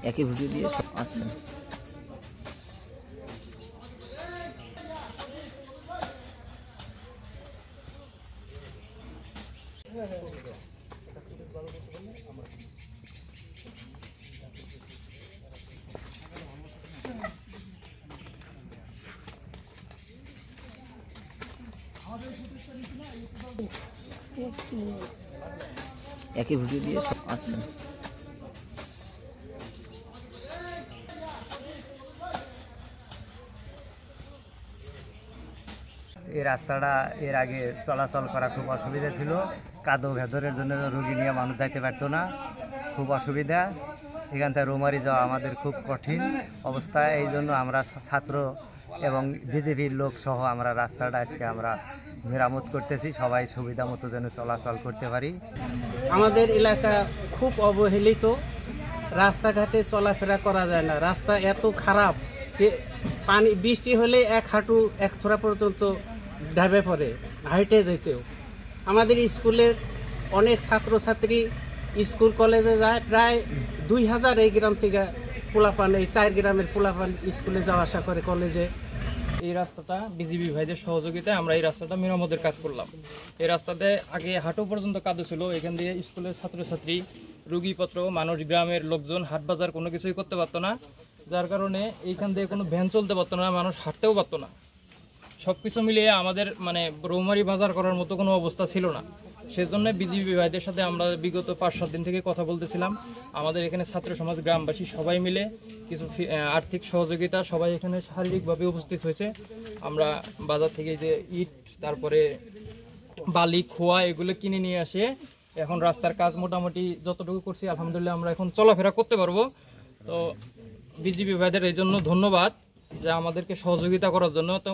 একই ভিডিও দিয়ে আচ্ছা একই ভিডিও দিয়ে আচ্ছা এই রাস্তাটা এর আগে চলাচল করা খুব অসুবিধা ছিল, কাদো ভেতরের জন্য রোগী নিয়ে মানুষ যাইতে পারতো না, খুব অসুবিধা। এখান থেকে রৌমারী যাওয়া আমাদের খুব কঠিন অবস্থা। এই জন্য আমরা ছাত্র এবং বিজেপির লোক সহ আমরা রাস্তাটা আজকে আমরা মেরামত করতেছি, সবাই সুবিধা মতো যেন চলাচল করতে পারি। আমাদের এলাকা খুব অবহেলিত, রাস্তাঘাটে চলাফেরা করা যায় না, রাস্তা এত খারাপ যে পানি বৃষ্টি হলে এক হাঁটু এক থোড়া পর্যন্ত ঢাবে পড়ে, হাইটে যেতেও। আমাদের স্কুলের অনেক ছাত্রছাত্রী স্কুল কলেজে যায়, প্রায় 2000 এই গ্রাম থেকে পোলাপান, এই 4 গ্রামের পোলাপান স্কুলে যাওয়া আসা করে কলেজে। এই রাস্তাটা বিজিবি ভাইদের সহযোগিতায় আমরা এই রাস্তাটা মেরামতের কাজ করলাম। এই রাস্তাতে আগে হাঁটু পর্যন্ত কাদা ছিল, এখান দিয়ে স্কুলের ছাত্রছাত্রী, রুগীপত্র, মানুষ, গ্রামের লোকজন হাট বাজার কোনো কিছুই করতে পারতো না, যার কারণে এইখান দিয়ে কোনো ভ্যান চলতে পারতো না, মানুষ হাঁটতেও পারতো না। সব কিছু মিলিয়ে আমাদের মানে রৌমারী বাজার করার মতো কোনো অবস্থা ছিল না। সেজন্য বিজিবি ভাইদের সাথে আমরা বিগত 5-7 দিন থেকে কথা বলতেছিলাম। আমাদের এখানে ছাত্র সমাজ, গ্রামবাসী সবাই মিলে কিছু আর্থিক সহযোগিতা, সবাই এখানে শারীরিকভাবে উপস্থিত হয়েছে। আমরা বাজার থেকে যে ইট, তারপরে বালি, খোয়া এগুলো কিনে নিয়ে আসে এখন রাস্তার কাজ মোটামুটি যতটুকু করছি আলহামদুলিল্লাহ আমরা এখন চলাফেরা করতে পারবো। তো বিজিবি ভাইদের এই জন্য ধন্যবাদ যে আমাদেরকে সহযোগিতা করার জন্য। তো